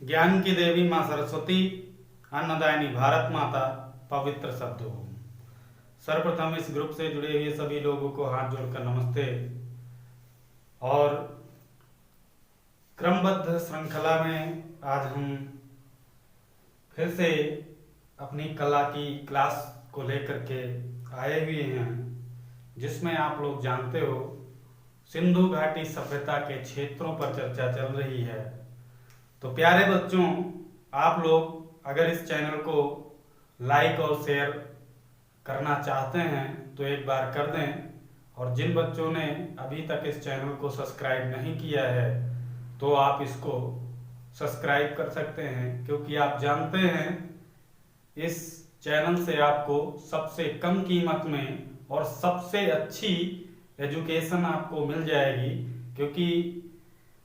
ज्ञान की देवी माँ सरस्वती, अन्नदायिनी भारत माता, पवित्र शब्दों। सर्वप्रथम इस ग्रुप से जुड़े हुए सभी लोगों को हाथ जोड़कर नमस्ते। और क्रमबद्ध श्रृंखला में आज हम फिर से अपनी कला की क्लास को लेकर के आए हुए हैं, जिसमें आप लोग जानते हो सिंधु घाटी सभ्यता के क्षेत्रों पर चर्चा चल रही है। तो प्यारे बच्चों, आप लोग अगर इस चैनल को लाइक और शेयर करना चाहते हैं तो एक बार कर दें, और जिन बच्चों ने अभी तक इस चैनल को सब्सक्राइब नहीं किया है तो आप इसको सब्सक्राइब कर सकते हैं, क्योंकि आप जानते हैं इस चैनल से आपको सबसे कम कीमत में और सबसे अच्छी एजुकेशन आपको मिल जाएगी, क्योंकि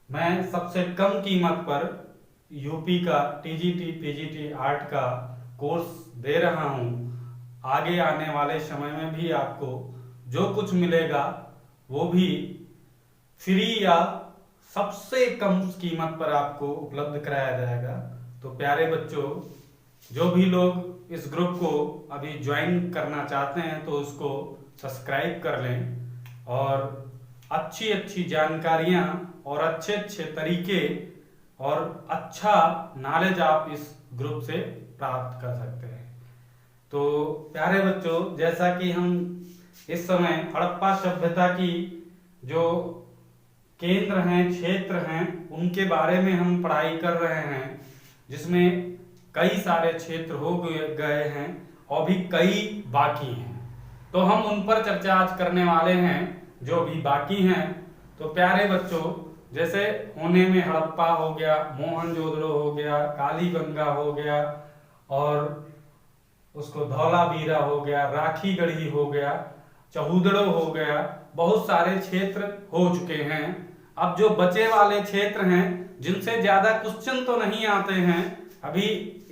मैं सबसे कम कीमत पर यूपी का टीजीटी पीजीटी आर्ट का कोर्स दे रहा हूँ। आगे आने वाले समय में भी आपको जो कुछ मिलेगा वो भी फ्री या सबसे कम कीमत पर आपको उपलब्ध कराया जाएगा। तो प्यारे बच्चों, जो भी लोग इस ग्रुप को अभी ज्वाइन करना चाहते हैं तो उसको सब्सक्राइब कर लें, और अच्छी अच्छी जानकारियां और अच्छे अच्छे तरीके और अच्छा नॉलेज आप इस ग्रुप से प्राप्त कर सकते हैं। तो प्यारे बच्चों, जैसा कि हम इस समय हड़प्पा सभ्यता की जो केंद्र हैं, क्षेत्र हैं, उनके बारे में हम पढ़ाई कर रहे हैं, जिसमें कई सारे क्षेत्र हो गए हैं और भी कई बाकी हैं। तो हम उन पर चर्चा आज करने वाले हैं जो भी बाकी हैं। तो प्यारे बच्चों, जैसे होने में हड़प्पा हो गया, मोहनजोदड़ो हो गया, कालीबंगा हो गया, और उसको धौलावीरा हो गया, राखी गढ़ी हो गया, चहूदड़ो हो गया, बहुत सारे क्षेत्र हो चुके हैं। अब जो बचे वाले क्षेत्र हैं, जिनसे ज्यादा क्वेश्चन तो नहीं आते हैं, अभी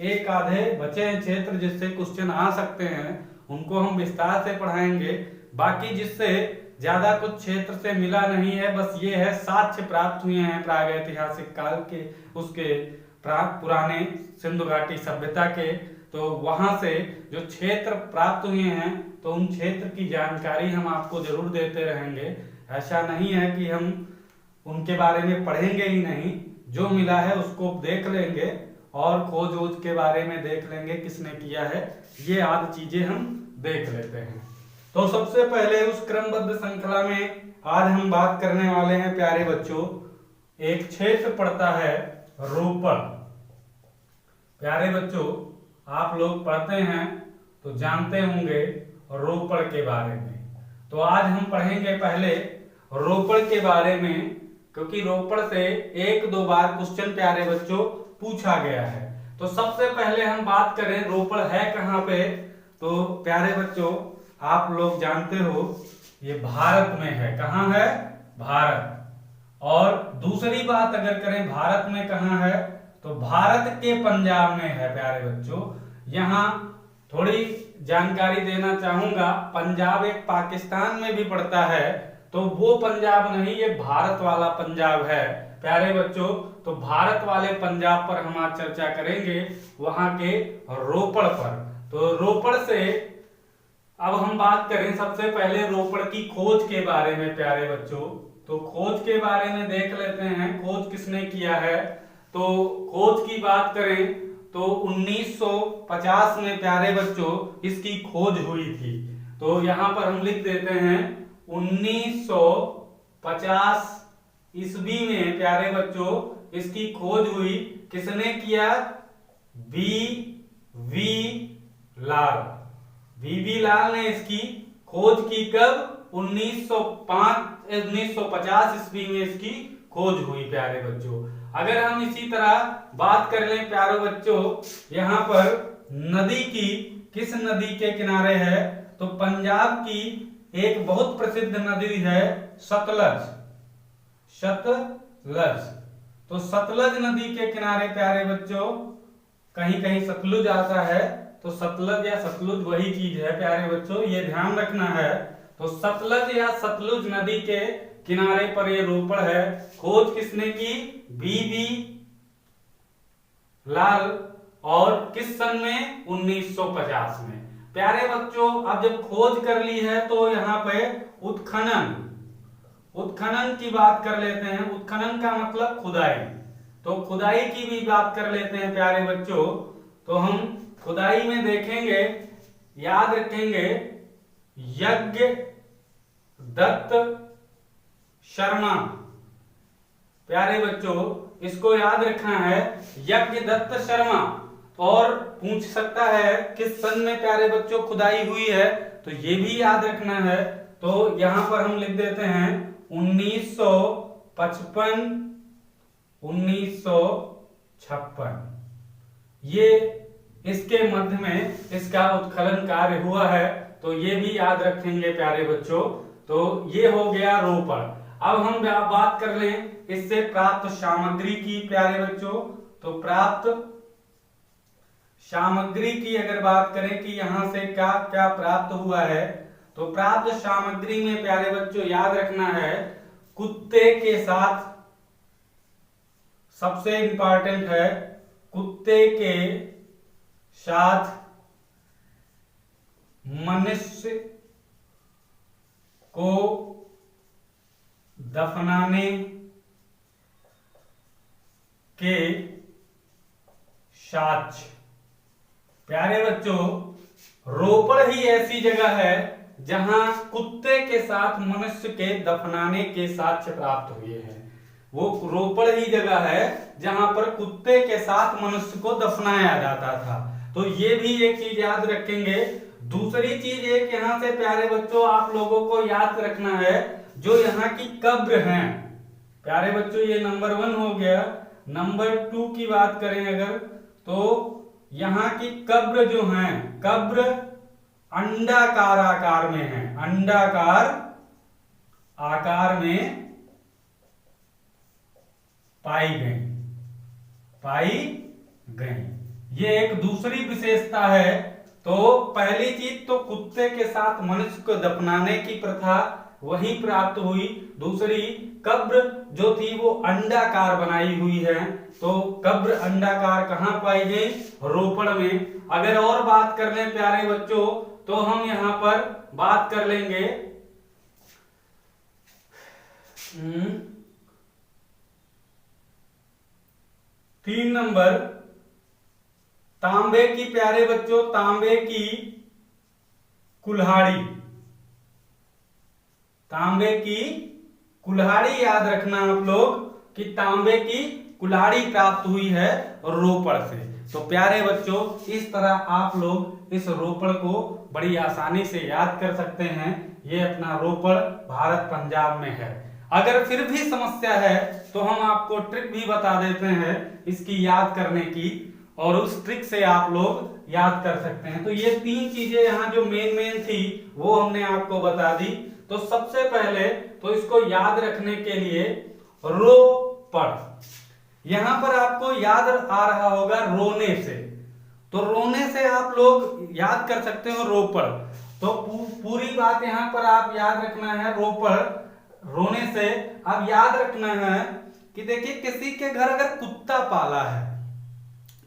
एक आधे बचे हैं क्षेत्र जिससे क्वेश्चन आ सकते हैं, उनको हम विस्तार से पढ़ाएंगे। बाकी जिससे ज्यादा कुछ क्षेत्र से मिला नहीं है, बस ये है साक्ष्य प्राप्त हुए हैं प्रागैतिहासिक काल के, उसके पुराने सिंधु घाटी सभ्यता के, तो वहां से जो क्षेत्र प्राप्त हुए हैं तो उन क्षेत्र की जानकारी हम आपको जरूर देते रहेंगे। ऐसा नहीं है कि हम उनके बारे में पढ़ेंगे ही नहीं, जो मिला है उसको देख लेंगे और खोज वोज के बारे में देख लेंगे किसने किया है, ये आदि चीजें हम देख लेते हैं। तो सबसे पहले उस क्रमबद्ध श्रृंखला में आज हम बात करने वाले हैं प्यारे बच्चों, एक क्षेत्र पड़ता है रोपड़। प्यारे बच्चों, आप लोग पढ़ते हैं तो जानते होंगे रोपड़ के बारे में। तो आज हम पढ़ेंगे पहले रोपड़ के बारे में, क्योंकि रोपड़ से एक दो बार क्वेश्चन प्यारे बच्चों पूछा गया है। तो सबसे पहले हम बात करें रोपड़ है कहाँ पे। तो प्यारे बच्चों, आप लोग जानते हो ये भारत में है। कहाँ है? भारत। और दूसरी बात अगर करें भारत में कहाँ है, तो भारत के पंजाब में है प्यारे बच्चों। यहाँ थोड़ी जानकारी देना चाहूंगा, पंजाब एक पाकिस्तान में भी पड़ता है, तो वो पंजाब नहीं, ये भारत वाला पंजाब है प्यारे बच्चों। तो भारत वाले पंजाब पर हम आज चर्चा करेंगे, वहां के रोपड़ पर। तो रोपड़ से अब हम बात करें सबसे पहले रोपड़ की खोज के बारे में प्यारे बच्चों। तो खोज के बारे में देख लेते हैं, खोज किसने किया है। तो खोज की बात करें तो 1950 में प्यारे बच्चों इसकी खोज हुई थी। तो यहां पर हम लिख देते हैं 1950 ईस्वी में प्यारे बच्चों इसकी खोज हुई। किसने किया? We Lal. वी लाल ने इसकी खोज की। कब? 1950 ईस्वी में इसकी खोज हुई प्यारे बच्चों। अगर हम इसी तरह बात कर लें प्यारे बच्चों, यहाँ पर नदी की, किस नदी के किनारे है, तो पंजाब की एक बहुत प्रसिद्ध नदी है सतलज। सतलज। तो सतलज नदी के किनारे प्यारे बच्चों, कहीं कहीं सतलुज आता है, तो सतलज या सतलुज वही चीज है प्यारे बच्चों, ये ध्यान रखना है। तो सतलज या सतलुज नदी के किनारे पर ये रोपड़ है। खोज किसने की? लाल। और किस सन में? 1950 में। प्यारे बच्चों, अब जब खोज कर ली है तो यहाँ पे उत्खनन की बात कर लेते हैं। उत्खनन का मतलब खुदाई, तो खुदाई की भी बात कर लेते हैं प्यारे बच्चों। तो हम खुदाई में देखेंगे, याद रखेंगे, यज्ञ दत्त शर्मा। प्यारे बच्चों, इसको याद रखना है, यज्ञ दत्त शर्मा। और पूछ सकता है किस सन में प्यारे बच्चों खुदाई हुई है, तो ये भी याद रखना है। तो यहां पर हम लिख देते हैं 1955, 1956। ये इसके मध्य में इसका उत्खनन कार्य हुआ है, तो ये भी याद रखेंगे प्यारे बच्चों। तो ये हो गया रोपण। अब हम बात कर लें इससे प्राप्त सामग्री की प्यारे बच्चों। तो प्राप्त सामग्री की अगर बात करें कि यहां से क्या क्या प्राप्त हुआ है, तो प्राप्त सामग्री में प्यारे बच्चों याद रखना है, कुत्ते के साथ, सबसे इंपॉर्टेंट है, कुत्ते के साथ मनुष्य को दफनाने के साक्ष्य। प्यारे बच्चों, रोपड़ ही ऐसी जगह है जहां कुत्ते के साथ मनुष्य के दफनाने के साक्ष्य प्राप्त हुए हैं। वो रोपड़ ही जगह है जहां पर कुत्ते के साथ मनुष्य को दफनाया जाता था। तो ये भी एक चीज याद रखेंगे। दूसरी चीज एक यहां से प्यारे बच्चों आप लोगों को याद रखना है, जो यहाँ की कब्र हैं। प्यारे बच्चों, ये नंबर 1 हो गया। नंबर 2 की बात करें अगर, तो यहाँ की कब्र जो हैं, कब्र अंडाकार आकार में है, अंडाकार आकार में पाई गई। ये एक दूसरी विशेषता है। तो पहली चीज तो कुत्ते के साथ मनुष्य को दफनाने की प्रथा वही प्राप्त हुई। दूसरी, कब्र जो थी वो अंडाकार बनाई हुई है। तो कब्र अंडाकार कहां पाई गई? रोपड़ में। अगर और बात कर लें प्यारे बच्चों, तो हम यहां पर बात कर लेंगे 3 नंबर, तांबे की। प्यारे बच्चों, तांबे की कुल्हाड़ी। तांबे की कुल्हाड़ी याद रखना आप लोग कि तांबे की कुल्हाड़ी प्राप्त हुई है रोपड़ से। तो प्यारे बच्चों, इस तरह आप लोग इस रोपड़ को बड़ी आसानी से याद कर सकते हैं। ये अपना रोपड़ भारत पंजाब में है। अगर फिर भी समस्या है तो हम आपको ट्रिक भी बता देते हैं इसकी याद करने की, और उस ट्रिक से आप लोग याद कर सकते हैं। तो ये 3 चीजें यहाँ जो मेन थी वो हमने आपको बता दी। तो सबसे पहले तो इसको याद रखने के लिए रोपड़, यहां पर आपको याद आ रहा होगा रोने से। तो रोने से आप लोग याद कर सकते हो रोपड़। तो पूरी बात यहां पर आप याद रखना है रोपड़, रोने से। अब याद रखना है कि देखिए, किसी के घर अगर कुत्ता पाला है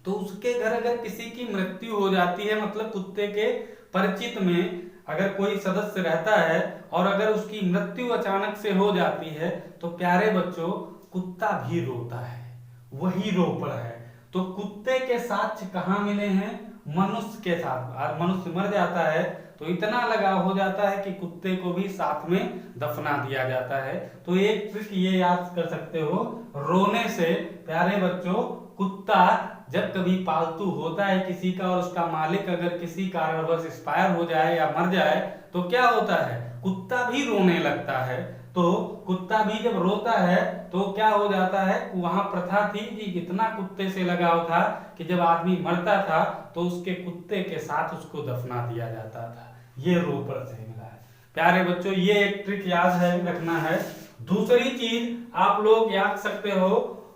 तो उसके घर अगर किसी की मृत्यु हो जाती है, मतलब कुत्ते के परिचित में अगर कोई सदस्य रहता है और अगर उसकी मृत्यु अचानक से हो जाती है, तो प्यारे बच्चों कुत्ता भी रोता है, वही रोपड़ है। तो कुत्ते के साक्ष्य कहाँ मिले हैं? मनुष्य के साथ। मनुष्य मर जाता है तो इतना लगाव हो जाता है कि कुत्ते को भी साथ में दफना दिया जाता है। तो एक ट्रिक ये याद कर सकते हो, रोने से प्यारे बच्चों, कुत्ता जब कभी पालतू होता है किसी का और उसका मालिक अगर किसी कारणवश एक्सपायर हो जाए या मर जाए, तो क्या होता है? कुत्ता भी रोने लगता है। तो कुत्ता भी जब रोता है तो क्या हो जाता है, वहां प्रथा थी कि इतना कुत्ते से लगाव था कि जब आदमी मरता था तो उसके कुत्ते के साथ उसको दफना दिया जाता था। ये रोपड़ से मिला है। प्यारे बच्चों, ये एक ट्रिक याद है रखना है। दूसरी चीज आप लोग याद सकते हो,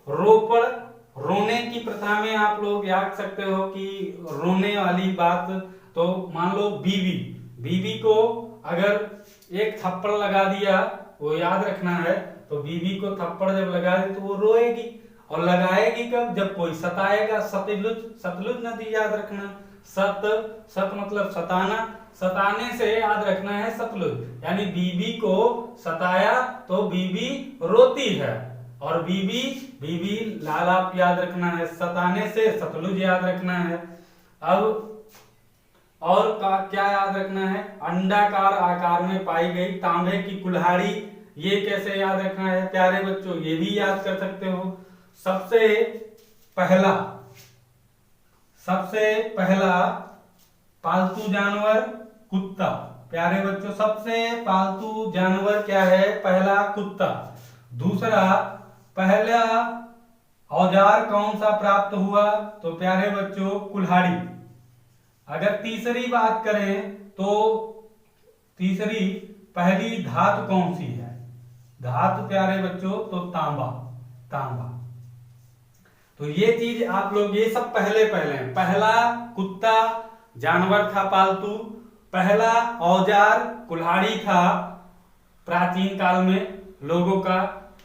रोपड़ रोने की प्रथा में आप लोग याद सकते हो कि रोने वाली बात, तो मान लो बीवी को अगर एक थप्पड़ लगा दिया, वो याद रखना है। तो बीवी को थप्पड़ जब लगा दे तो वो रोएगी, और लगाएगी कब, जब कोई सताएगा। सतलुज, सतलुज नदी याद रखना। सत मतलब सताना, सताने से याद रखना है सतलुज। यानी बीबी को सताया तो बीबी रोती है, और बीबी लाल आप याद रखना है, सताने से सतलुज याद रखना है। अब और क्या याद रखना है, अंडाकार आकार में पाई गई तांबे की कुल्हाड़ी, ये कैसे याद रखना है प्यारे बच्चों, ये भी याद कर सकते हो। सबसे पहला पालतू जानवर कुत्ता। प्यारे बच्चों, सबसे पालतू जानवर क्या है, पहला कुत्ता। दूसरा, पहला औजार कौन सा प्राप्त हुआ, तो प्यारे बच्चों कुल्हाड़ी। अगर तीसरी बात करें तो तीसरी पहली धातु कौन सी है, धातु प्यारे बच्चों तो तांबा। तो ये चीज आप लोग, ये सब पहले हैं। पहला कुत्ता जानवर था पालतू, पहला औजार कुल्हाड़ी था प्राचीन काल में लोगों का,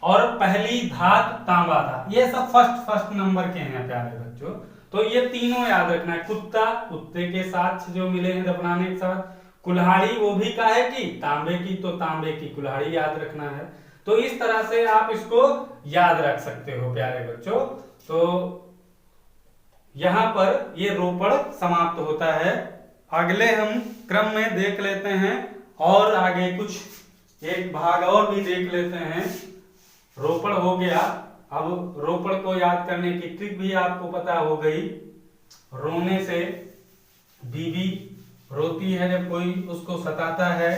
और पहली धातु तांबा था। ये सब फर्स्ट नंबर के हैं प्यारे बच्चों। तो ये तीनों याद रखना है। कुत्ता, कुत्ते के साथ जो मिले हैं दफनाने के साथ। कुल्हाड़ी, वो भी काहे की, तांबे की, तो तांबे की कुल्हाड़ी याद रखना है। तो इस तरह से आप इसको याद रख सकते हो प्यारे बच्चों। तो यहां पर ये रोपड़ समाप्त होता है। अगले हम क्रम में देख लेते हैं, और आगे कुछ एक भाग और भी देख लेते हैं। रोपड़ हो गया। अब रोपड़ को याद करने की ट्रिक भी आपको पता हो गई। रोने से, बीबी रोती है जब कोई उसको सताता है,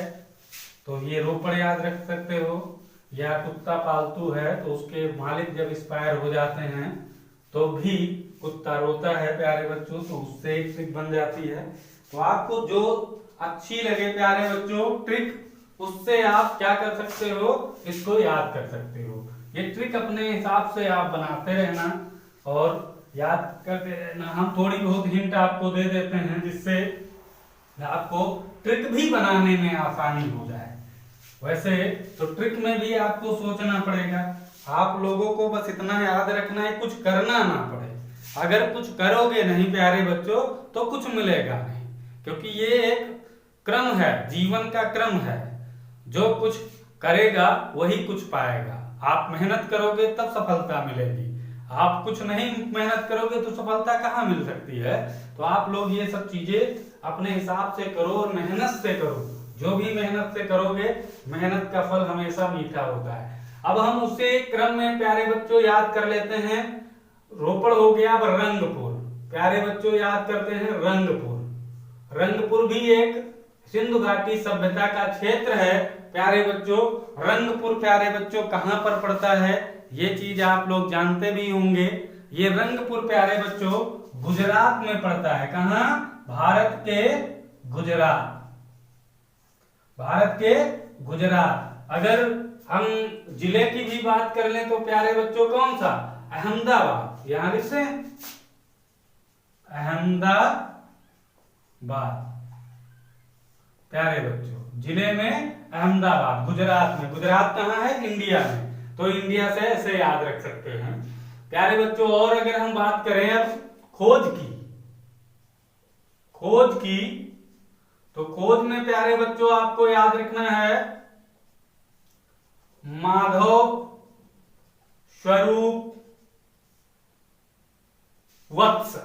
तो ये रोपड़ याद रख सकते हो। या कुत्ता पालतू है तो उसके मालिक जब एक्सपायर हो जाते हैं तो भी कुत्ता रोता है प्यारे बच्चों, तो उससे एक ट्रिक बन जाती है। तो आपको जो अच्छी लगे प्यारे बच्चों ट्रिक, उससे आप क्या कर सकते हो, इसको याद कर सकते हो। ये ट्रिक अपने हिसाब से आप बनाते रहना और याद करते रहना। हम थोड़ी बहुत हिंट आपको दे देते हैं जिससे आपको ट्रिक भी बनाने में आसानी हो जाए। वैसे तो ट्रिक में भी आपको सोचना पड़ेगा। आप लोगों को बस इतना याद रखना है, कुछ करना ना पड़े। अगर कुछ करोगे नहीं प्यारे बच्चों तो कुछ मिलेगा नहीं, क्योंकि ये एक क्रम है, जीवन का क्रम है। जो कुछ करेगा वही कुछ पाएगा। आप मेहनत करोगे तब सफलता मिलेगी, आप कुछ नहीं मेहनत करोगे तो सफलता कहाँ मिल सकती है। तो आप लोग ये सब चीजें अपने हिसाब से करो और मेहनत से करो। जो भी मेहनत से करोगे, मेहनत का फल हमेशा मीठा होता है। अब हम उसे क्रम में प्यारे बच्चों याद कर लेते हैं। रोपड़ हो गया, अब रंगपुर। प्यारे बच्चों याद करते हैं रंगपुर। रंगपुर भी एक सिंधु घाटी सभ्यता का क्षेत्र है प्यारे बच्चों। रंगपुर प्यारे बच्चों कहां पर पड़ता है, ये चीज आप लोग जानते भी होंगे। ये रंगपुर प्यारे बच्चों गुजरात में पड़ता है। कहां, भारत के गुजरात, भारत के गुजरात। अगर हम जिले की भी बात कर लें तो प्यारे बच्चों कौन सा, अहमदाबाद। यहां लिख से अहमदाबाद प्यारे बच्चों, जिले में अहमदाबाद, गुजरात में। गुजरात कहां है, इंडिया में। तो इंडिया से ऐसे याद रख सकते हैं प्यारे बच्चों। और अगर हम बात करें अब खोज की, तो खोज में प्यारे बच्चों आपको याद रखना है माधव स्वरूप वत्स।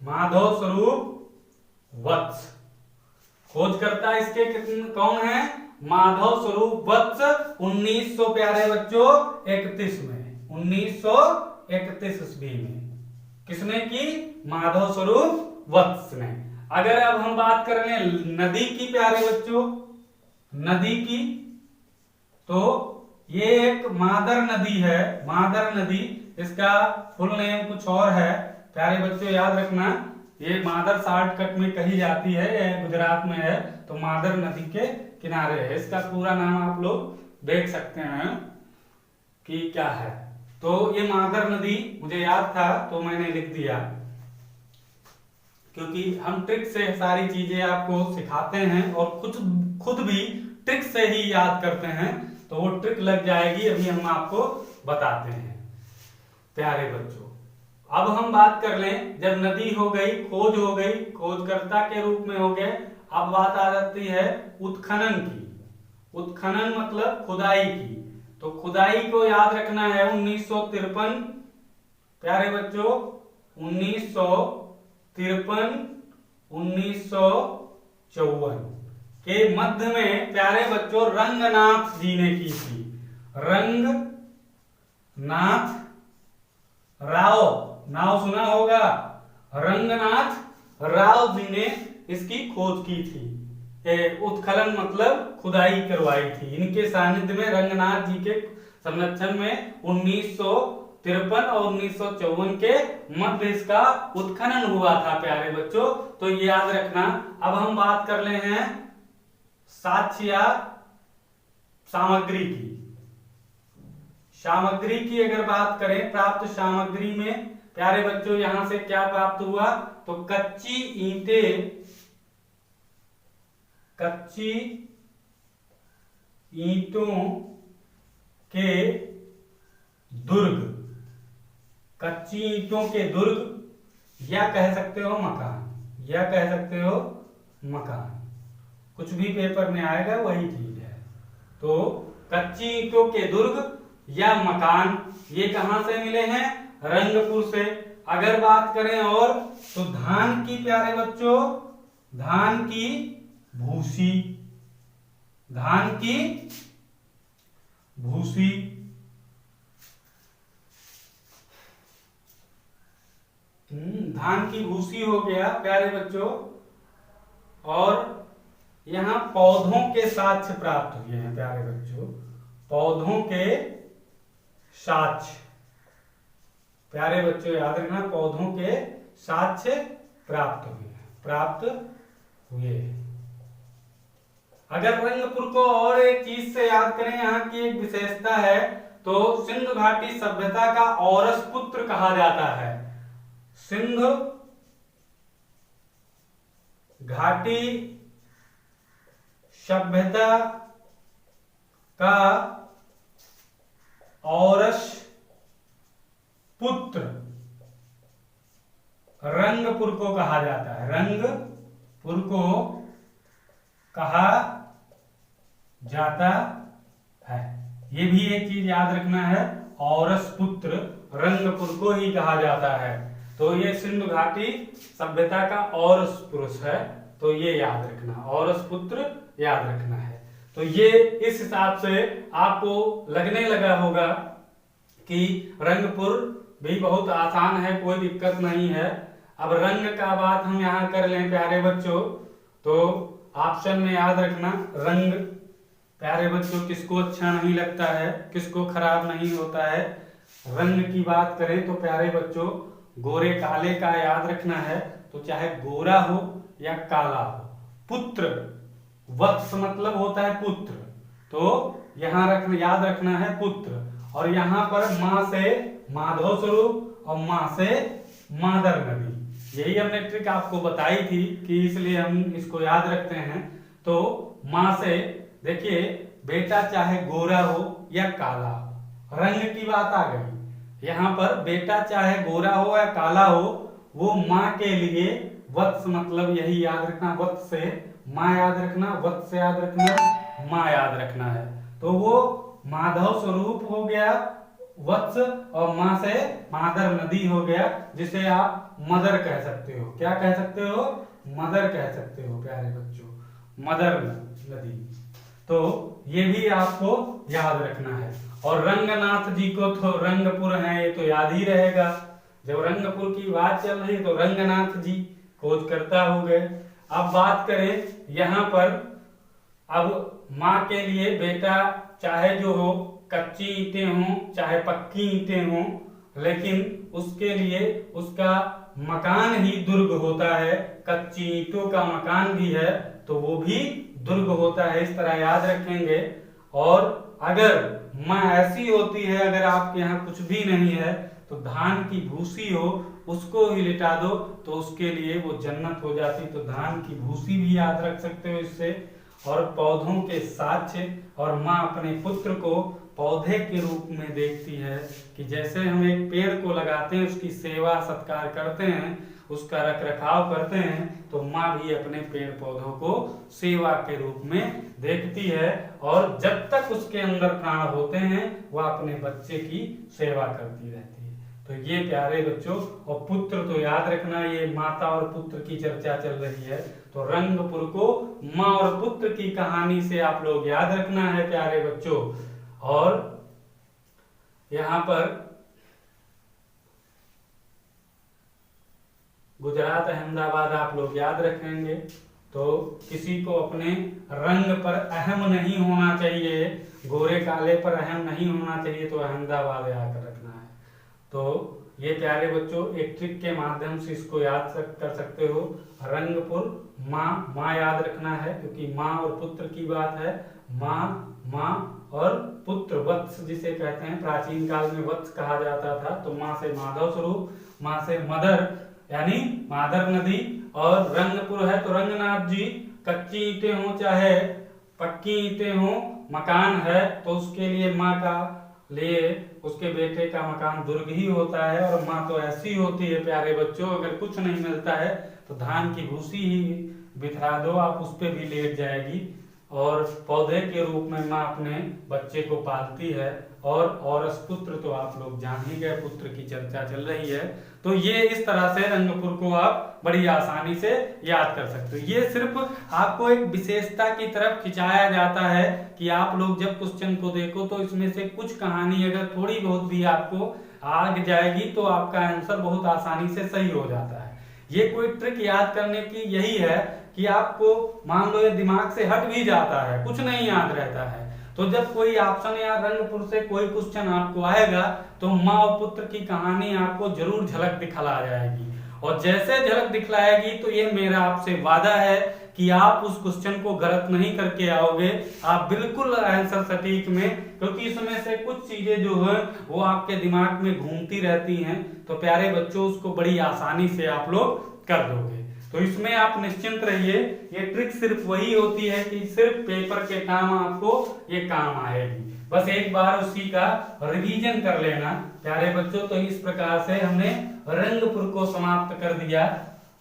माधव स्वरूप वत्स खोज करता इसके कौन है, माधव स्वरूप वत्स। 1900 प्यारे बच्चों 31 में, 1931 ईस्वी में किसने की, माधव स्वरूप वत्स ने। अगर अब हम बात कर लें नदी की प्यारे बच्चों, नदी की, तो ये एक मादर नदी है। मादर नदी, इसका फुल नेम कुछ और है प्यारे बच्चों, याद रखना। ये मादर शॉर्टकट में कही जाती है, ये गुजरात में है, तो मादर नदी के किनारे है। इसका पूरा नाम आप लोग देख सकते हैं कि क्या है। तो ये मादर नदी मुझे याद था तो मैंने लिख दिया, क्योंकि हम ट्रिक से सारी चीजें आपको सिखाते हैं और खुद भी ट्रिक से ही याद करते हैं, तो वो ट्रिक लग जाएगी। अभी हम आपको बताते हैं। प्यारे बच्चों। अब हम बात कर लें, जब नदी हो गई, खोजकर्ता के रूप में हो गए, अब बात आ जाती है उत्खनन की। उत्खनन मतलब खुदाई की। तो खुदाई को याद रखना है 1953, प्यारे बच्चों, 1953 1954 के मध्य में प्यारे बच्चों रंगनाथ जी ने की थी। रंगनाथ राव, नाम सुना होगा, रंगनाथ राव जी ने इसकी खोज की थी। उत्खनन मतलब खुदाई करवाई थी। इनके सानिध्य में रंगनाथ जी के संरक्षण में 1953 और 1954 के मध्य इसका उत्खनन हुआ था प्यारे बच्चों। तो ये याद रखना। अब हम बात कर ले हैं साक्ष्य या सामग्री की। सामग्री की अगर बात करें, प्राप्त सामग्री में प्यारे बच्चों यहां से क्या प्राप्त हुआ, तो कच्ची ईंटों के दुर्ग, कच्ची ईंटों के दुर्ग, या कह सकते हो मकान, कुछ भी पेपर में आएगा वही चीज है। तो कच्ची ईंटों के दुर्ग या मकान, ये कहां से मिले हैं, रंगपुर से। अगर बात करें और, तो धान की प्यारे बच्चों, धान की भूसी, धान की भूसी हो गया प्यारे बच्चों। और यहां पौधों के साक्ष्य प्राप्त हुए हैं प्यारे बच्चों, पौधों के साक्ष्य, प्यारे बच्चों याद रखना, पौधों के साक्ष्य प्राप्त हुए। अगर रंगपुर को और एक चीज से याद करें, यहाँ की एक विशेषता है, तो सिंधु घाटी सभ्यता का औरस पुत्र कहा जाता है। सिंधु घाटी सभ्यता का औरस पुत्र रंगपुर को कहा जाता है, रंगपुर को कहा जाता है। ये भी एक चीज याद रखना है, औरस पुत्र रंगपुर को ही कहा जाता है। तो ये सिंधु घाटी सभ्यता का औरस पुरुष है, तो ये याद रखना, औरस पुत्र याद रखना है। तो ये इस हिसाब से आपको लगने लगा होगा कि रंगपुर भी बहुत आसान है, कोई दिक्कत नहीं है। अब रंग का बात हम यहाँ कर लें प्यारे बच्चों, तो ऑप्शन में याद रखना रंग, प्यारे बच्चों किसको अच्छा नहीं लगता है, किसको खराब नहीं होता है। रंग की बात करें तो प्यारे बच्चों गोरे काले का याद रखना है, तो चाहे गोरा हो या काला हो। पुत्र, वत्स मतलब होता है पुत्र, तो यहाँ याद रखना है पुत्र। और यहाँ पर माँ से माधव स्वरूप और माँ से मादर नदी, यही हमने ट्रिक आपको बताई थी कि इसलिए हम इसको याद रखते हैं। तो माँ से देखिए बेटा चाहे गोरा हो या काला हो, रंग की बात आ गई। यहाँ पर बेटा चाहे गोरा हो या काला हो, वो माँ के लिए वत्स मतलब यही याद रखना, वत्स से माँ याद रखना, वत्स से याद रखना, माँ याद रखना है। तो वो माधव स्वरूप हो गया वत्स, और माँ से मादर नदी हो गया, जिसे आप मदर कह सकते हो। क्या कह सकते हो, मदर कह सकते हो प्यारे बच्चों, मदर नदी। तो ये भी आपको याद रखना है। और रंगनाथ जी को तो रंगपुर है, ये तो याद ही रहेगा। जब रंगपुर की बात चल रही तो रंगनाथ जी खोजकर्ता हो गए। अब बात करें यहाँ पर, अब माँ के लिए बेटा चाहे जो हो, कच्ची ईंटें हों चाहे पक्की ईंटें हों, लेकिन उसके लिए उसका मकान ही दुर्ग होता है। कच्ची ईंटों का मकान भी है तो वो भी दुर्ग होता है, इस तरह याद रखेंगे। और अगर माँ ऐसी होती है, अगर आपके यहाँ कुछ भी नहीं है तो धान की भूसी हो, उसको ही लिटा दो तो उसके लिए वो जन्नत हो जाती। तो धान की भूसी भी याद रख सकते हो इससे। और पौधों के साक्ष्य, और माँ अपने पुत्र को पौधे के रूप में देखती है कि जैसे हम एक पेड़ को लगाते हैं, उसकी सेवा सत्कार करते हैं, उसका रख रखाव करते हैं, तो माँ भी अपने पेड़ पौधों को सेवा के रूप में देखती है और जब तक उसके अंदर प्राण होते हैं वह अपने बच्चे की सेवा करती रहती है। तो ये प्यारे बच्चों, और पुत्र तो याद रखना, ये माता और पुत्र की चर्चा चल रही है, तो रंगपुर को माँ और पुत्र की कहानी से आप लोग याद रखना है प्यारे बच्चों। और यहाँ पर गुजरात अहमदाबाद आप लोग याद रखेंगे। तो किसी को अपने रंग पर अहम नहीं होना चाहिए, गोरे काले पर अहम नहीं होना चाहिए, तो अहमदाबाद याद रखना है। तो ये प्यारे बच्चों एक ट्रिक के माध्यम से इसको याद कर सकते हो। रंगपुर माँ याद रखना है, क्योंकि माँ और पुत्र की बात है। माँ और पुत्र, वत्स जिसे कहते हैं, प्राचीन काल में वत्स कहा जाता था। तो माँ से माधव स्वरूप, माँ से मदर यानी मादर नदी, और रंगपुर है तो रंगनाथ जी। कच्ची ईंटें हो चाहे पक्की ईंटें हो, मकान है तो उसके लिए माँ का लिए उसके बेटे का मकान दुर्ग ही होता है। और माँ तो ऐसी होती है प्यारे बच्चों, अगर कुछ नहीं मिलता है तो धान की भूसी ही बिखरा दो, आप उस पे भी लेट जाएगी। और पौधे के रूप में माँ अपने बच्चे को पालती है। और पुत्र तो आप लोग जान ही गए, पुत्र की चर्चा चल रही है। तो ये इस तरह से रंगपुर को आप बड़ी आसानी से याद कर सकते हो। ये सिर्फ आपको एक विशेषता की तरफ खिंचाया जाता है कि आप लोग जब क्वेश्चन को देखो तो इसमें से कुछ कहानी अगर थोड़ी बहुत भी आपको आ जाएगी तो आपका आंसर बहुत आसानी से सही हो जाता है। ये कोई ट्रिक याद करने की यही है कि आपको मान लो ये दिमाग से हट भी जाता है, कुछ नहीं याद रहता है, तो जब कोई ऑप्शन या रंगपुर से कोई क्वेश्चन आपको आएगा तो माँ और पुत्र की कहानी आपको जरूर झलक दिखला जाएगी। और जैसे झलक दिखलाएगी तो ये मेरा आपसे वादा है कि आप उस क्वेश्चन को गलत नहीं करके आओगे, आप बिल्कुल आंसर सटीक में, क्योंकि इसमें से कुछ चीजें जो है वो आपके दिमाग में घूमती रहती हैं। तो प्यारे बच्चों उसको बड़ी आसानी से आप लोग कर दोगे। तो इसमें आप निश्चिंत रहिए, ये ट्रिक सिर्फ वही होती है कि सिर्फ पेपर के काम आपको ये काम आएगी। बस एक बार उसी का रिवीजन कर लेना प्यारे बच्चों। तो इस प्रकार से हमने रंगपुर को समाप्त कर दिया।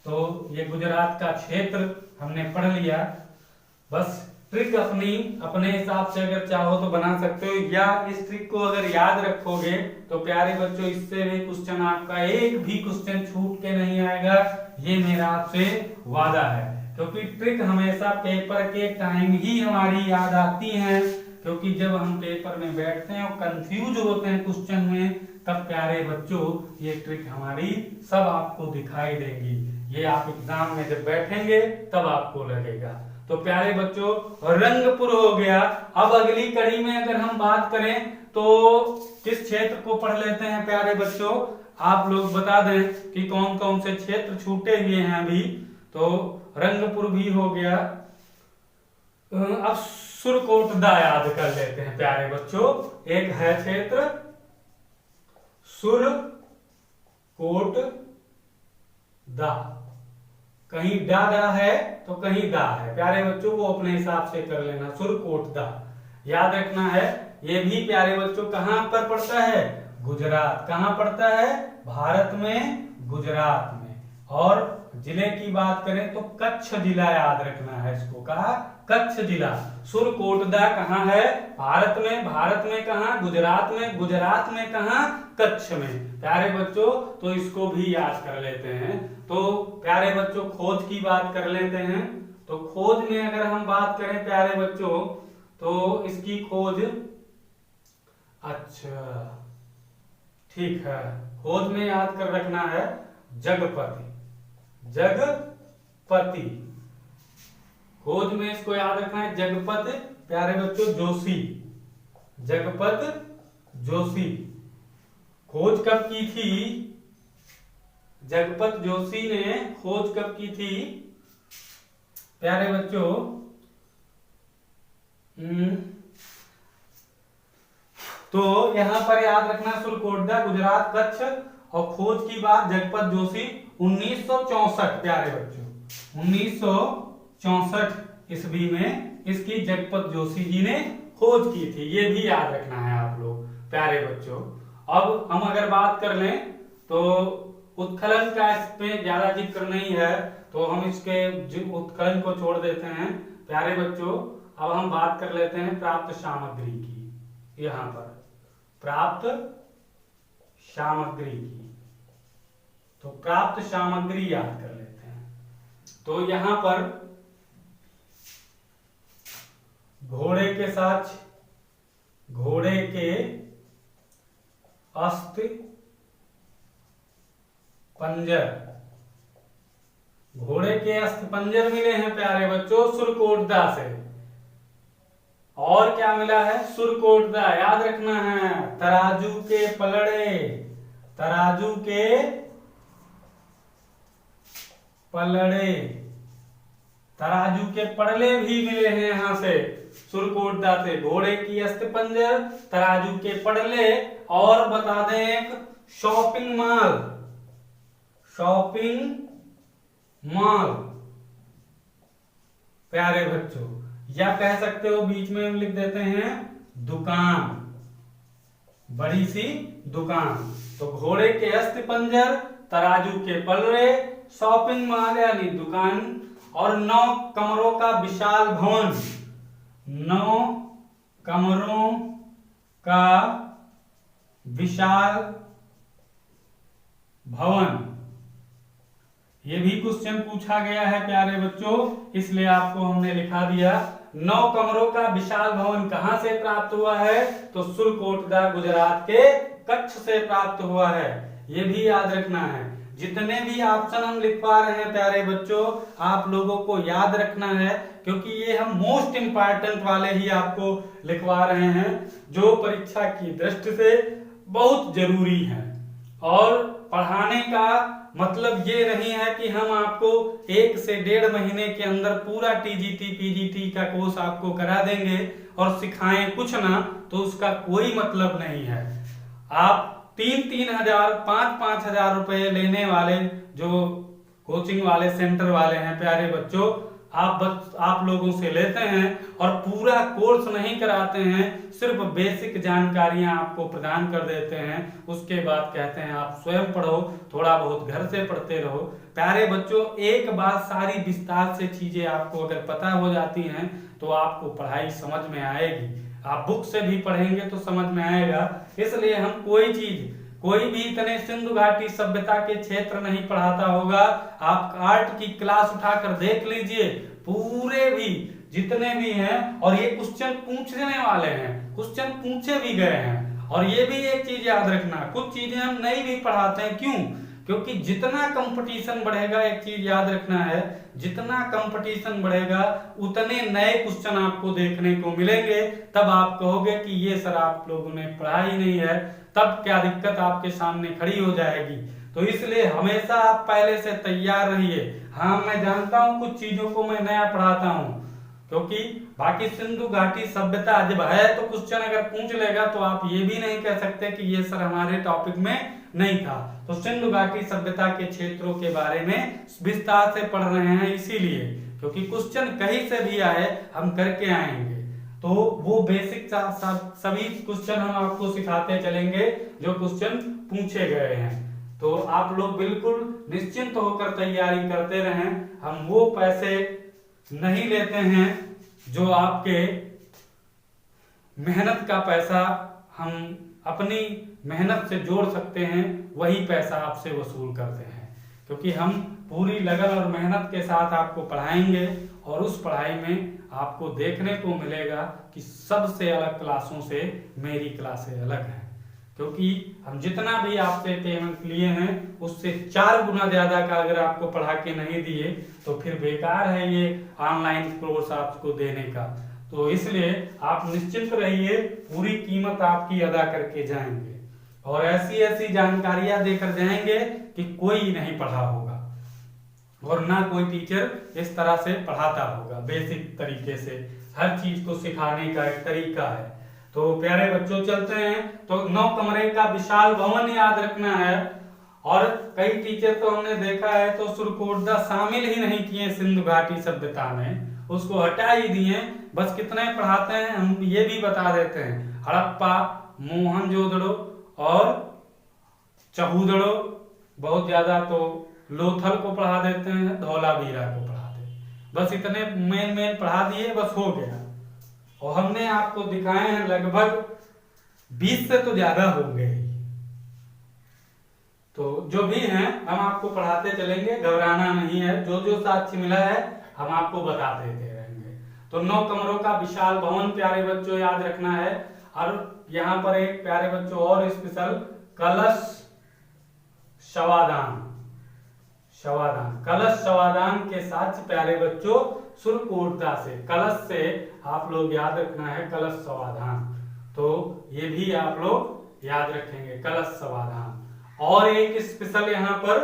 तो ये गुजरात का क्षेत्र हमने पढ़ लिया। बस ट्रिक अपने हिसाब से अगर चाहो तो बना सकते हो, या इस ट्रिक को अगर याद रखोगे तो प्यारे बच्चों इससे भी क्वेश्चन आपका एक भी क्वेश्चन छूट के नहीं आएगा, ये मेरा आपसे वादा है। क्योंकि ट्रिक हमेशा पेपर के टाइम ही हमारी याद आती है, क्योंकि जब हम पेपर में बैठते हैं और कंफ्यूज होते हैं क्वेश्चन में, तब प्यारे बच्चों ये ट्रिक हमारी सब आपको दिखाई देगी। ये आप एग्जाम में जब बैठेंगे तब आपको लगेगा। तो प्यारे बच्चों रंगपुर हो गया। अब अगली कड़ी में अगर हम बात करें तो किस क्षेत्र को पढ़ लेते हैं प्यारे बच्चों, आप लोग बता दें कि कौन कौन से क्षेत्र छूटे हुए हैं अभी। तो रंगपुर भी हो गया। अब सुरकोटदा याद कर लेते हैं प्यारे बच्चों। एक है क्षेत्र सुरकोटदा, कहीं डा है तो कहीं दा है प्यारे बच्चों, वो अपने हिसाब से कर लेना। सुरकोटदा याद रखना है। ये भी प्यारे बच्चों कहां पर पड़ता है? गुजरात। कहां पड़ता है? भारत में गुजरात में। और जिले की बात करें तो कच्छ जिला याद रखना है, इसको कहा कच्छ जिला। सुरकोटदा कहाँ है? भारत में। भारत में कहाँ? गुजरात में। गुजरात में कहाँ? कच्छ में। प्यारे बच्चों तो इसको भी याद कर लेते हैं। तो प्यारे बच्चों खोज की बात कर लेते हैं। तो खोज में अगर हम बात करें प्यारे बच्चों तो इसकी खोज, अच्छा ठीक है, खोज में याद कर रखना है जगपति। जगपति खोज में इसको याद रखना है जगपत प्यारे बच्चों जोशी। जगपत जोशी खोज कब की थी? जगपत जोशी ने खोज कब की थी प्यारे बच्चों? तो यहां पर याद रखना सुरकोटदा गुजरात कच्छ, और खोज की बात जगपत जोशी 1964 प्यारे बच्चों 1964 ईस्वी में इसकी जगपत जोशी जी ने खोज की थी, ये भी याद रखना है आप लोग प्यारे बच्चों। अब हम अगर बात कर लें तो उत्खनन का इस पे ज्यादा जिक्र नहीं है, तो हम इसके उत्खनन को छोड़ देते हैं प्यारे बच्चों। अब हम बात कर लेते हैं प्राप्त सामग्री की। यहाँ पर प्राप्त सामग्री की, तो प्राप्त सामग्री याद कर लेते हैं। तो यहाँ पर घोड़े के साथ घोड़े के अस्थि पंजर, घोड़े के अस्थि पंजर मिले हैं प्यारे बच्चों सुरकोटदा से। और क्या मिला है? सुरकोटदा, याद रखना है। तराजू के पलड़े, तराजू के पलड़े, तराजू के पड़ले भी मिले हैं यहां से सुरकोटदा से। घोड़े की अस्थि पंजर, तराजू के पड़ले, और बता दें एक शॉपिंग मॉल, शॉपिंग मॉल प्यारे बच्चों, या कह सकते हो बीच में हम लिख देते हैं दुकान, बड़ी सी दुकान। तो घोड़े के अस्थि पंजर, तराजू के पलड़े, शॉपिंग मॉल यानी दुकान, और 9 कमरों का विशाल भवन, 9 कमरों का विशाल भवन। ये भी क्वेश्चन पूछा गया है प्यारे बच्चों, इसलिए आपको हमने लिखा दिया। 9 कमरों का विशाल भवन कहां से प्राप्त हुआ है? तो सुरकोटदा गुजरात के कच्छ से प्राप्त हुआ है, ये भी याद रखना है। जितने भी ऑप्शन हम लिखवा रहे हैं प्यारे बच्चों, आप लोगों को याद रखना है, क्योंकि ये हम मोस्ट इंपॉर्टेंट वाले ही आपको लिखवा रहे हैं, जो परीक्षा की दृष्टि से बहुत जरूरी है। और पढ़ाने का मतलब ये नहीं है कि हम आपको 1 से 1.5 महीने के अंदर पूरा टीजीटी पीजीटी का कोर्स आपको करा देंगे और सिखाएं कुछ ना, तो उसका कोई मतलब नहीं है। आप 3-3 हजार 5-5 हजार रुपए लेने वाले जो कोचिंग वाले सेंटर वाले हैं प्यारे बच्चों, आप लोगों से लेते हैं और पूरा कोर्स नहीं कराते हैं, सिर्फ बेसिक जानकारियां आपको प्रदान कर देते हैं। उसके बाद कहते हैं आप स्वयं पढ़ो, थोड़ा बहुत घर से पढ़ते रहो। प्यारे बच्चों, एक बार सारी विस्तार से चीजें आपको अगर पता हो जाती हैं तो आपको पढ़ाई समझ में आएगी। आप बुक से भी पढ़ेंगे तो समझ में आएगा। इसलिए हम कोई भी इतने सिंधु घाटी सभ्यता के क्षेत्र नहीं पढ़ाता होगा। आप आर्ट की क्लास उठाकर देख लीजिए, पूरे भी जितने भी हैं, और ये क्वेश्चन पूछने वाले हैं, क्वेश्चन पूछे भी गए हैं। और ये भी एक चीज याद रखना, कुछ चीजें हम नहीं भी पढ़ाते हैं। क्यों? क्योंकि जितना कंपटीशन बढ़ेगा, एक चीज याद रखना है, जितना कंपटीशन बढ़ेगा उतने नए क्वेश्चन आपको देखने को मिलेंगे। तब आप कहोगे कि ये सर आप लोगों ने पढ़ा ही नहीं है, तब क्या दिक्कत आपके सामने खड़ी हो जाएगी। तो इसलिए हमेशा आप पहले से तैयार रहिए। हाँ, मैं जानता हूं कुछ चीजों को मैं नया पढ़ाता हूं, क्योंकि बाकी सिंधु घाटी सभ्यता जब है तो क्वेश्चन अगर पूछ लेगा तो आप ये भी नहीं कह सकते कि ये सर हमारे टॉपिक में नहीं था। तो सिंधु घाटी सभ्यता के क्षेत्रों के बारे में विस्तार से पढ़ रहे हैं, इसीलिए क्योंकि क्वेश्चन कहीं से भी आए हम करके आएंगे। तो वो बेसिक सभी क्वेश्चन हम आपको सिखाते चलेंगे जो क्वेश्चन पूछे गए हैं। तो आप लोग बिल्कुल निश्चिंत होकर तैयारी करते रहें। हम वो पैसे नहीं लेते हैं जो आपके मेहनत का पैसा हम अपनी मेहनत से जोड़ सकते हैं, वही पैसा आपसे वसूल करते हैं। क्योंकि हम पूरी लगन और मेहनत के साथ आपको पढ़ाएंगे और उस पढ़ाई में आपको देखने को मिलेगा कि सबसे अलग क्लासों से मेरी क्लासें अलग हैं। क्योंकि हम जितना भी आपसे पेमेंट लिए हैं उससे 4 गुना ज्यादा का अगर आपको पढ़ा के नहीं दिए तो फिर बेकार है ये ऑनलाइन कोर्स आपको देने का। तो इसलिए आप निश्चिंत रहिए, पूरी कीमत आपकी अदा करके जाएंगे और ऐसी ऐसी जानकारियां देकर जाएंगे कि कोई नहीं पढ़ा होगा और ना कोई टीचर इस तरह से पढ़ाता होगा। बेसिक तरीके से हर चीज को सिखाने का एक तरीका है। तो प्यारे बच्चों चलते हैं। तो 9 कमरे का विशाल भवन याद रखना है। और कई टीचर तो हमने देखा है तो सुरकोटदा शामिल ही नहीं किए सिंधु घाटी सभ्यता में, उसको हटा ही दिए। बस कितने पढ़ाते हैं हम ये भी बता देते हैं, हड़प्पा, मोहनजोदड़ो और चहूदड़ो, बहुत ज्यादा तो लोथल को पढ़ा देते हैं, धौलावीरा को पढ़ा देते हैं। बस इतने मेन पढ़ा दिए, बस हो गया। और हमने आपको दिखाए हैं लगभग 20 से तो ज्यादा हो गए। तो जो भी हैं हम आपको पढ़ाते चलेंगे, घबराना नहीं है। जो जो साक्ष्य मिला है हम आपको बताते रहेंगे। तो 9 कमरों का विशाल भवन प्यारे बच्चों याद रखना है। और यहाँ पर एक प्यारे बच्चों और स्पेशल, कलश शवादान, कलश शवादान के साक्ष्य प्यारे बच्चों सुरकोटदा से, कलश से आप लोग याद रखना है कलश शवादान। तो ये भी आप लोग याद रखेंगे, कलश शवादान। और एक स्पेशल यहाँ पर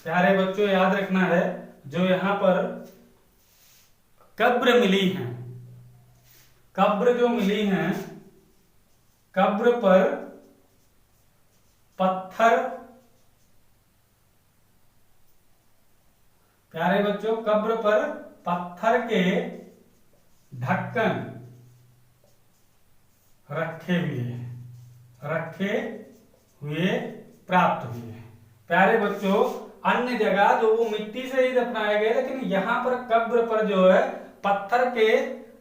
प्यारे बच्चों याद रखना है, जो यहाँ पर कब्र मिली हैं, कब्र जो मिली हैं, कब्र पर पत्थर, प्यारे बच्चों कब्र पर पत्थर के ढक्कन रखे हुए प्राप्त हुए हैं। प्यारे बच्चों अन्य जगह जो वो मिट्टी से ही दफनाए गए, लेकिन यहाँ पर कब्र पर जो है पत्थर के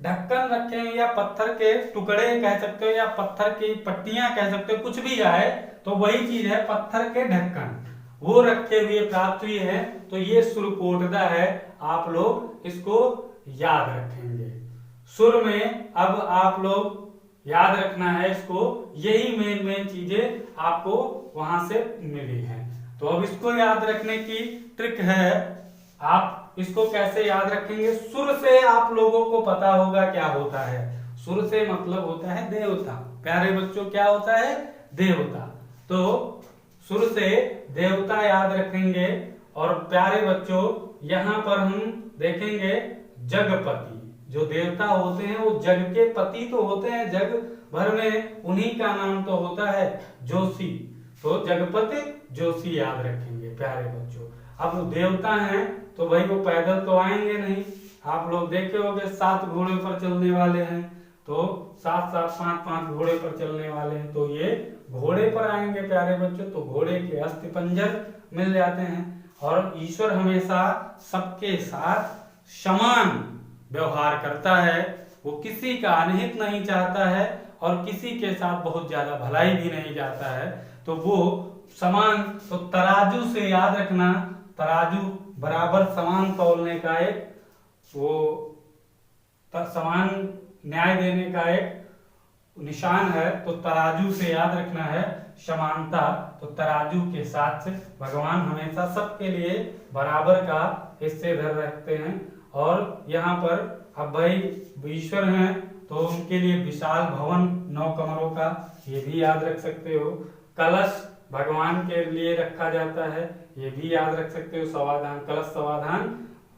ढक्कन रखे हैं, या पत्थर के टुकड़े कह सकते हो, या पत्थर की पट्टियां कह सकते हो, कुछ भी आए तो वही चीज है, पत्थर के ढक्कन वो रखे हुए प्राप्त हुए हैं। तो ये सुरकोटदा है, आप लोग इसको याद रखेंगे। सुर में अब आप लोग याद रखना है इसको, यही मेन चीजें आपको वहां से मिली हैं। तो अब इसको याद रखने की ट्रिक है, आप इसको कैसे याद रखेंगे। सुर से आप लोगों को पता होगा क्या होता है। सुर से मतलब होता है देवता, प्यारे बच्चों क्या होता है, देवता। तो सुर से देवता याद रखेंगे। और प्यारे बच्चों यहाँ पर हम देखेंगे जगपति, जो देवता होते हैं वो जग के पति तो होते हैं, जग भर में उन्हीं का नाम तो होता है जोशी। तो जगपति जोशी याद रखेंगे प्यारे बच्चों। अब देवता हैं तो भाई वो पैदल तो आएंगे नहीं, आप लोग देखे होंगे 7 घोड़े पर चलने वाले हैं, तो 7 5 घोड़े पर चलने वाले हैं, तो ये घोड़े पर आएंगे प्यारे बच्चों। तो घोड़े के अस्थि पंजर मिल जाते हैं। और ईश्वर हमेशा सबके साथ समान व्यवहार करता है, वो किसी का अनहित नहीं चाहता है और किसी के साथ बहुत ज्यादा भलाई भी नहीं चाहता है। तो वो समान, तो तराजू से याद रखना, तराजू बराबर समान तौलने का एक, वो समान न्याय देने का एक निशान है। तो तराजू से याद रखना है समानता। तो तराजू के साथ भगवान हमेशा सबके लिए बराबर का हिस्सेदार रखते हैं। और यहाँ पर अब भाई ईश्वर हैं तो उनके लिए विशाल भवन 9 कमरों का, ये भी याद रख सकते हो। कलश भगवान के लिए रखा जाता है, ये भी याद रख सकते हो। समाधान, कलश समाधान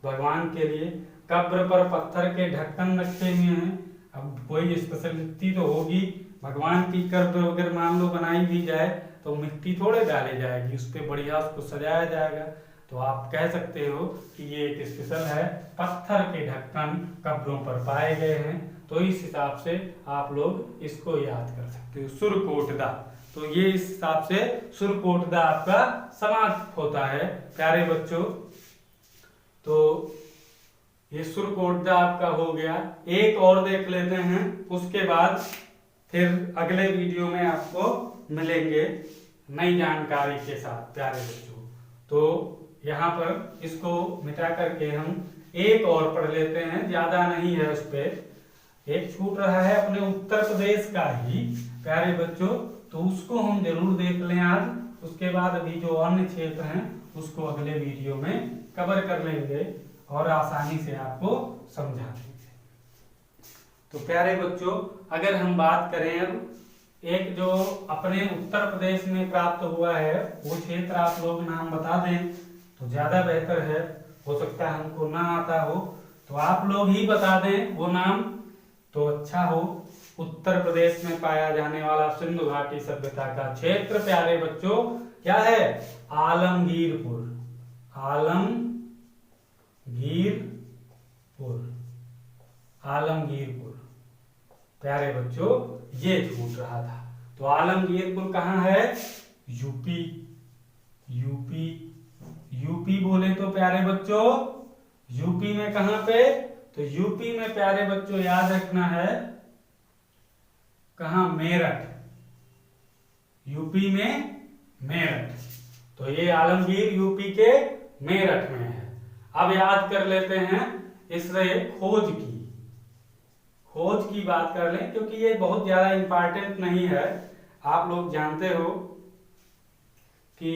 भगवान के लिए। कब्र पर पत्थर के ढक्कन रखे हुए हैं। अब कोई स्पेशलिटी तो होगी, भगवान की कब्र अगर मान लो बनाई भी जाए तो मिट्टी थोड़े डाली जाएगी, उस पर बढ़िया उसको सजाया जाएगा। तो आप कह सकते हो कि ये एक स्पेशल है, पत्थर के ढक्कन कब्रों पर पाए गए हैं। तो इस हिसाब से आप लोग इसको याद कर सकते हो, सुरकोटदा। तो ये इस हिसाब से सुरकोटदा आपका समाप्त होता है प्यारे बच्चों। तो ये सुरकोटदा आपका हो गया। एक और देख लेते हैं, उसके बाद फिर अगले वीडियो में आपको मिलेंगे नई जानकारी के साथ प्यारे बच्चों। तो यहाँ पर इसको मिटा करके हम एक और पढ़ लेते हैं, ज्यादा नहीं है उस पर। एक छूट रहा है अपने उत्तर प्रदेश का ही प्यारे बच्चों, तो उसको हम जरूर देख लें आज। उसके बाद अभी जो अन्य क्षेत्र हैं उसको अगले वीडियो में कवर कर लेंगे और आसानी से आपको समझा देंगे। तो प्यारे बच्चों अगर हम बात करें अब एक जो अपने उत्तर प्रदेश में प्राप्त हुआ है वो क्षेत्र आप लोग नाम बता दें तो ज्यादा बेहतर है। हो सकता है हमको ना आता हो तो आप लोग ही बता दें वो नाम तो अच्छा हो। उत्तर प्रदेश में पाया जाने वाला सिंधु घाटी सभ्यता का क्षेत्र प्यारे बच्चों क्या है? आलमगीरपुर। आलमगीरपुर आलमगीरपुर। प्यारे बच्चों ये छूट रहा था। तो आलमगीरपुर कहाँ है? यूपी। यूपी यूपी बोले तो प्यारे बच्चों यूपी में कहां पे? तो यूपी में प्यारे बच्चों याद रखना है कहां? मेरठ। यूपी में मेरठ। तो ये आलमगीर यूपी के मेरठ में है। अब याद कर लेते हैं इससे खोज की बात कर लें, क्योंकि ये बहुत ज्यादा इंपॉर्टेंट नहीं है। आप लोग जानते हो कि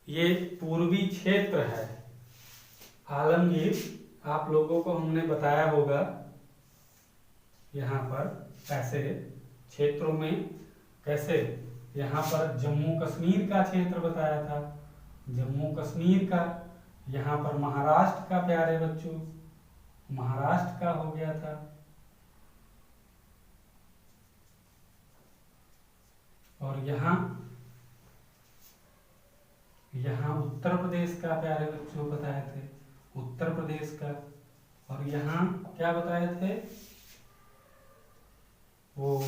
ये पूर्वी क्षेत्र है। आलमगीर आप लोगों को हमने बताया होगा यहाँ पर ऐसे क्षेत्रों में कैसे, यहाँ पर जम्मू कश्मीर का क्षेत्र बताया था, जम्मू कश्मीर का। यहाँ पर महाराष्ट्र का प्यारे बच्चों, महाराष्ट्र का हो गया था। और यहाँ उत्तर प्रदेश का प्यारे बच्चों बताए थे, उत्तर प्रदेश का। और यहाँ क्या बताए थे? वो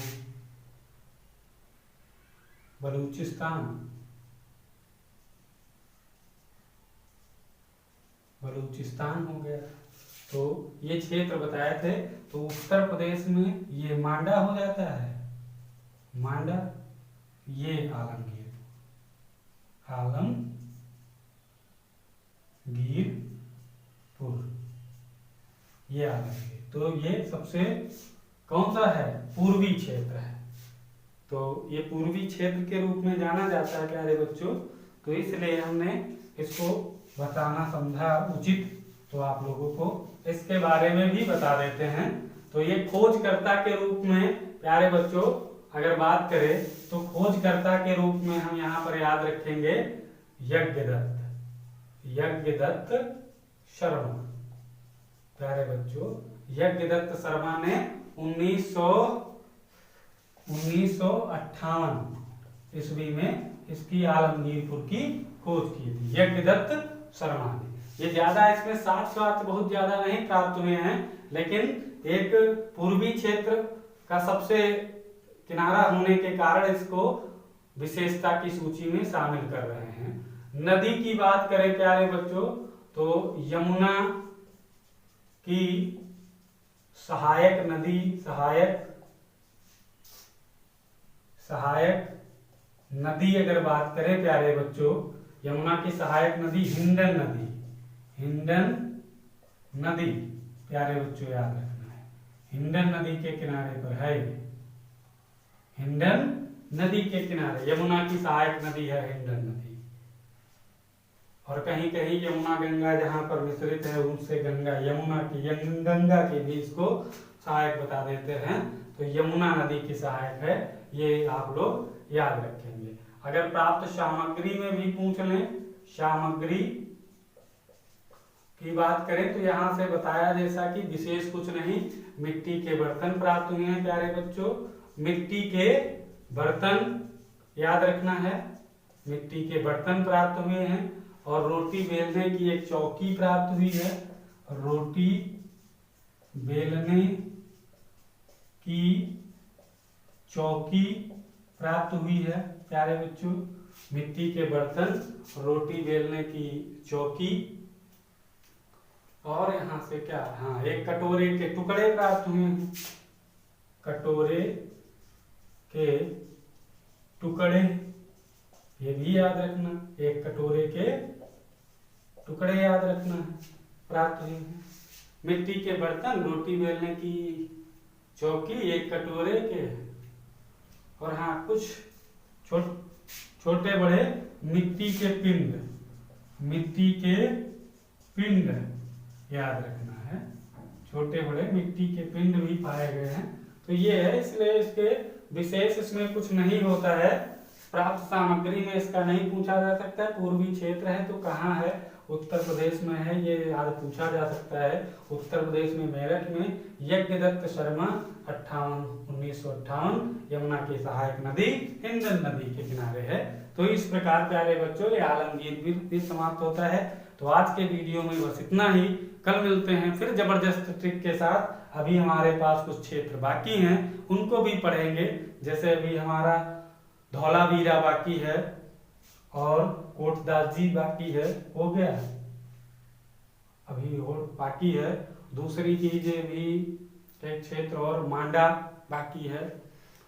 बलूचिस्तान, बलूचिस्तान हो गया। तो ये क्षेत्र बताए थे। तो उत्तर प्रदेश में ये मांडा हो जाता है, मांडा। ये आलमगीरपुर ये आलमगीर। तो ये सबसे कौन सा है? पूर्वी क्षेत्र है। तो ये पूर्वी क्षेत्र के रूप में जाना जाता है प्यारे बच्चों। तो इसलिए हमने इसको बताना समझा उचित। तो आप लोगों को इसके बारे में भी बता देते हैं। तो ये खोजकर्ता के रूप में प्यारे बच्चों अगर बात करें तो खोजकर्ता के रूप में हम यहाँ पर याद रखेंगे यज्ञदत्त शर्मा। प्यारे बच्चों यज्ञदत्त शर्मा ने 1958 ईस्वी में इसकी आलमगीरपुर की खोज की थी, यज्ञदत्त शर्मा ने। ये ज्यादा इसमें साक्ष्य बहुत ज्यादा नहीं प्राप्त हुए हैं, लेकिन एक पूर्वी क्षेत्र का सबसे किनारा होने के कारण इसको विशेषता की सूची में शामिल कर रहे हैं। नदी की बात करें प्यारे बच्चों तो यमुना की सहायक नदी, सहायक नदी अगर बात करें प्यारे बच्चों, यमुना की सहायक नदी हिंडन नदी प्यारे बच्चों याद रखना है। हिंडन नदी के किनारे पर है, हिंडन नदी के किनारे यमुना की सहायक नदी है हिंडन नदी। और कहीं कहीं यमुना गंगा जहां पर मिश्रित है उनसे गंगा गंगा की भी इसको सहायक बता देते हैं। तो यमुना नदी की सहायक है, ये आप लोग याद रखेंगे। अगर प्राप्त सामग्री में भी पूछ लें, सामग्री की बात करें तो यहाँ से बताया जैसा कि विशेष कुछ नहीं, मिट्टी के बर्तन प्राप्त हुए हैं प्यारे बच्चों। मिट्टी के बर्तन याद रखना है, मिट्टी के बर्तन प्राप्त हुए हैं। और रोटी बेलने की एक चौकी प्राप्त हुई है, रोटी बेलने की चौकी प्राप्त हुई है प्यारे बच्चों। मिट्टी के बर्तन, रोटी बेलने की चौकी। और यहाँ से क्या, हाँ एक कटोरे के टुकड़े प्राप्त हुए हैं, कटोरे के टुकड़े, ये भी याद रखना, एक कटोरे के टुकड़े याद रखना है प्राप्त हुए हैं। मिट्टी के बर्तन, रोटी बेलने की चौकी, एक कटोरे के। और हाँ कुछ छोटे बड़े मिट्टी के पिंड याद रखना है, छोटे बड़े मिट्टी के पिंड भी पाए गए हैं। तो ये है, इसलिए इसके विशेष इसमें कुछ नहीं होता है। प्राप्त सामग्री में इसका नहीं पूछा जा सकता है, पूर्वी क्षेत्र है तो कहाँ है उत्तर प्रदेश में है, ये आज पूछा जा सकता है। उत्तर प्रदेश में मेरठ में यज्ञदत्त शर्मा 1958 यमुना की सहायक नदी हिंदन नदी के किनारे है। तो इस प्रकार प्यारे बच्चों ये आलमगीर भी समाप्त होता है। तो आज के वीडियो में बस इतना ही। कल मिलते हैं फिर जबरदस्त ट्रिक के साथ। अभी हमारे पास कुछ क्षेत्र बाकी हैं, उनको भी पढ़ेंगे। जैसे अभी हमारा धौलावीरा बाकी है और कोटदास जी बाकी है, हो गया अभी और बाकी है। दूसरी चीजें भी एक क्षेत्र और मांडा बाकी है।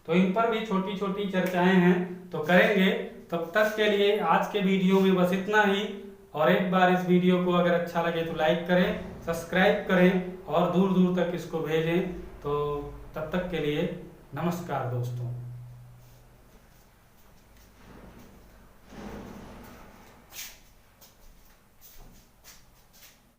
तो इन पर भी छोटी छोटी चर्चाएं हैं, तो करेंगे। तब तक के लिए आज के वीडियो में बस इतना ही। और एक बार इस वीडियो को अगर अच्छा लगे तो लाइक करें, सब्सक्राइब करें और दूर दूर तक इसको भेजें। तो तब तक के लिए नमस्कार दोस्तों।